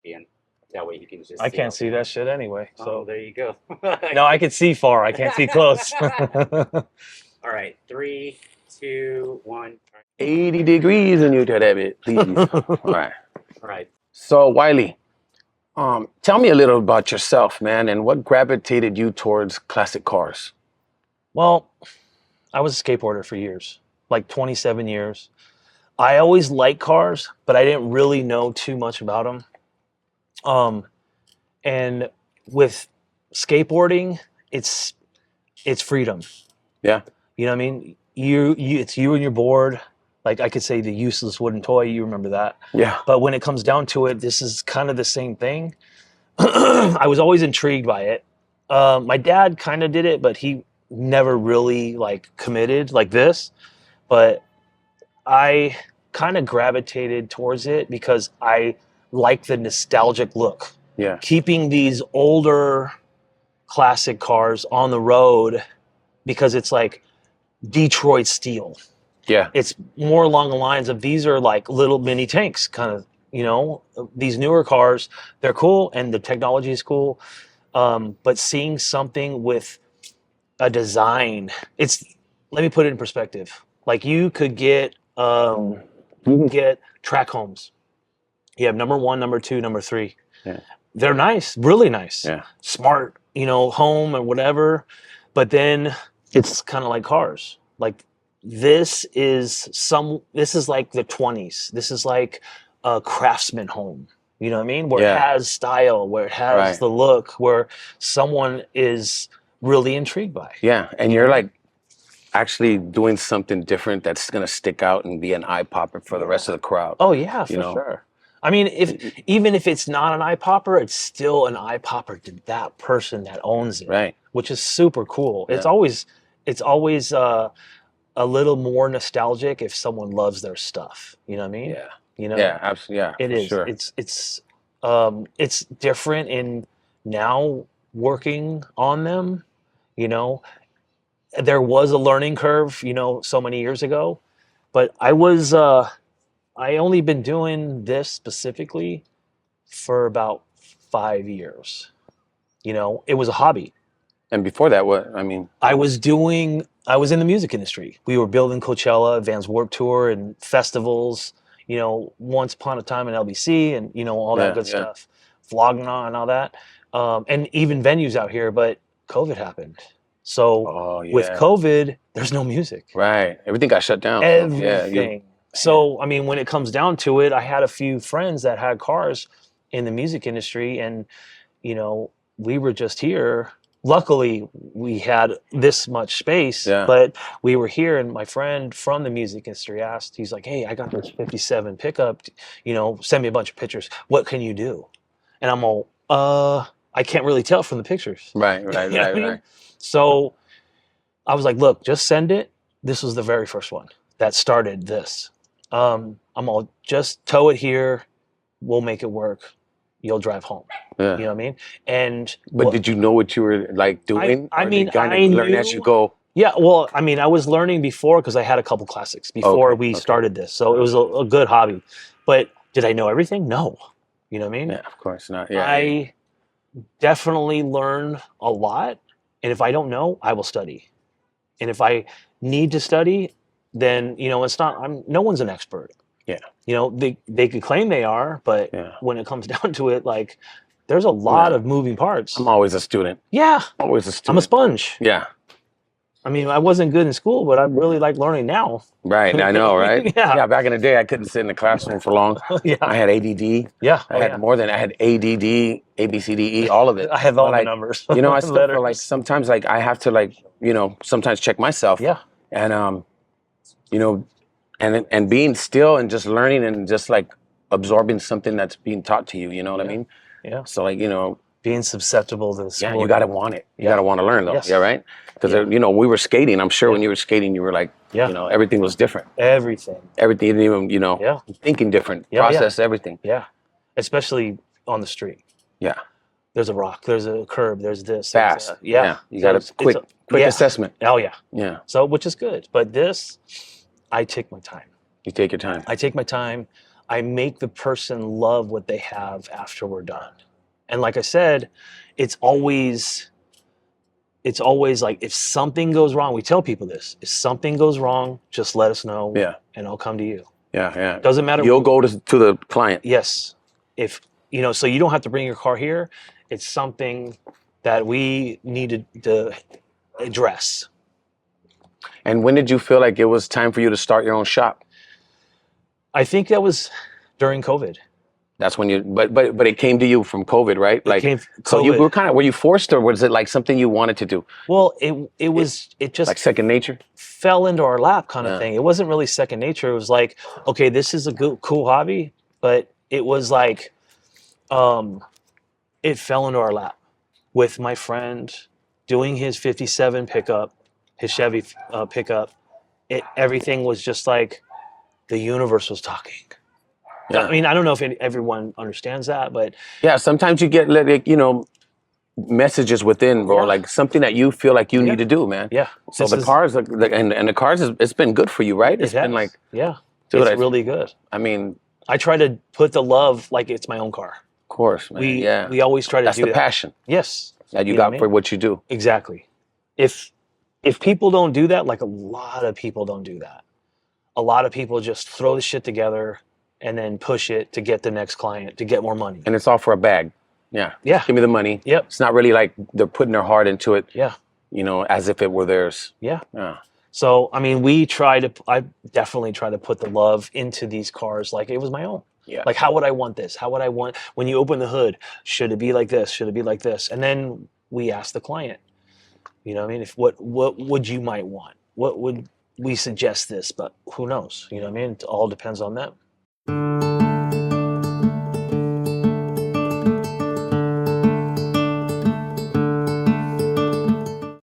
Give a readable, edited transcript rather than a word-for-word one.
And that way he can just I see can't see okay. that shit anyway. Oh, So there you go. no, I can see far. I can't see close. All right, three, two, one. 80 degrees in Utah, David, please. All right. All right. So, Wiley, tell me a little about yourself, man, and what gravitated you towards classic cars? Well, I was a skateboarder for years, like 27 years. I always liked cars, but I didn't really know too much about them. And with skateboarding, it's freedom. Yeah. You know what I mean? It's you and your board. Like I could say the useless wooden toy, you remember that. Yeah. But when it comes down to it, this is kind of the same thing. I was always intrigued by it. My dad kind of did it, but he never really like committed like this. But I kind of gravitated towards it because I like the nostalgic look. Yeah. Keeping these older classic cars on the road because it's like Detroit steel. Yeah. It's more along the lines of these are like little mini tanks, kind of, you know, these newer cars, they're cool and the technology is cool. But seeing something with a design, let me put it in perspective. Like you can get track homes. You have number 1, number 2, number 3. Yeah. They're nice, really nice, Yeah. smart, you know, home or whatever. But then it's kind of like cars. Like this is like the 20s. This is like a craftsman home. You know what I mean? Where Yeah. it has style, where it has Right. the look, where someone is really intrigued by. Yeah. And you're like actually doing something different that's going to stick out and be an eye popper for the rest of the crowd. Oh yeah, for You know? sure. I mean, even if it's not an eye popper, it's still an eye popper to that person that owns it, Right. which is super cool. Yeah. It's always a little more nostalgic if someone loves their stuff. You know what I mean? Yeah. You know, Yeah. Absolutely. Yeah. it for is. Sure. It's different in now working on them. You know, there was a learning curve. You know, so many years ago, but I only been doing this specifically for about 5 years. You know, it was a hobby. And before that, what? I mean, I was in the music industry. We were building Coachella, Vans Warped Tour, and festivals, you know, once upon a time in LBC and, you know, all that Yeah, good yeah. stuff, vlogging and all that. And even venues out here, but COVID happened. So oh with yeah. COVID, there's no music. Right. Everything got shut down. So, yeah. Everything. So, I mean, when it comes down to it, I had a few friends that had cars in the music industry, and, you know, we were just here. Luckily, we had this much space, Yeah. but we were here, and my friend from the music industry asked, he's like, hey, I got this 57 pickup, you know, send me a bunch of pictures. What can you do? And I'm all, I can't really tell from the pictures. Right. Right. You know Right. what I mean? Right. So I was like, look, just send it. This was the very first one that started this. I'm all, just tow it here. We'll make it work. You'll drive home. Yeah. You know what I mean? And But did you know what you were like doing? I Or mean, did you kind I of learn as you knew- go. yeah, well, I mean, I was learning before because I had a couple classics before Okay, we okay. started this. So it was a good hobby. But did I know everything? No. You know what I mean? Yeah, of course not. Yeah. I definitely learn a lot. And if I don't know, I will study. And if I need to study, then, you know, no one's an expert. Yeah. You know, they could claim they are, but Yeah. when it comes down to it, like, there's a lot Yeah. of moving parts. I'm always a student. Yeah. Always a I'm a student. sponge. Yeah. I mean, I wasn't good in school, but I really like learning now. Right. I know. Right. Yeah. Yeah. Back in the day, I couldn't sit in the classroom for long. Yeah. I had ADD. Yeah. I had more than I had ADD, ABCDE, all of it. I have all But, the like, numbers. You know, I still feel like Letters. sometimes like I have to like, you know, sometimes check myself. Yeah. And you know, and being still and just learning and just like absorbing something that's being taught to you. You know what I mean? Yeah. So like, you know, Being susceptible to the yeah, school. you gotta want it. You Yeah. gotta want to learn though. Yes. Yeah, right? Because Yeah. you know, we were skating. I'm sure when you were skating, you were like, Yeah. you know, everything was different. Everything. Everything, you didn't even, you know, Yeah. thinking different, Yeah, yeah. process everything. Yeah. Especially on the street. Yeah, There's a rock. There's a curb. There's this. there's fast. that. Yeah. You So got it's a quick yeah. assessment. Oh yeah. Yeah, So which is good. But this, I take my time. you take your time. I take my time. I make the person love what they have after we're done. And like I said, it's always like, if something goes wrong, we tell people this: if something goes wrong, just let us know, Yeah. and I'll come to you. Yeah. Doesn't matter. You'll go to the client. Yes. If, so you don't have to bring your car here. It's something that we needed to address. And when did you feel like it was time for you to start your own shop? I think that was during COVID. That's when you, but it came to you from COVID, right? It came from so you COVID. were you forced, or was it like something you wanted to do? Well, it just Like second nature? fell into our lap kind of Yeah. thing. It wasn't really second nature. It was like, okay, this is a cool hobby, but it was like, it fell into our lap with my friend doing his 57 pickup, his Chevy pickup. Everything was just like the universe was talking. Yeah. I mean, I don't know if everyone understands that, but Yeah, sometimes you get messages within, bro, Yeah. like something that you feel like you Yeah. need to do, man. yeah. So this the is- cars, and the cars, it's been good for you, right? it It's been has. like, yeah, dude, it's really good. I mean, I try to put the love like it's my own car. of course, man. Yeah, We always try to that's do the that. passion Yes. that you know got what I for mean? what you do. Exactly. If people don't do that, like a lot of people don't do that. A lot of people just throw the shit together and then push it to get the next client, to get more money. And it's all for a bag. Yeah. Yeah. Just give me the money. Yep. It's not really like they're putting their heart into it, Yeah. as if it were theirs. Yeah. Yeah. So, I mean, I definitely try to put the love into these cars like it was my own. Yeah. Like, how would I want this? How would I want, when you open the hood, should it be like this? Should it be like this? And then we ask the client, you know what I mean? What would you might want? What would we suggest this? But who knows? You know what I mean? It all depends on them.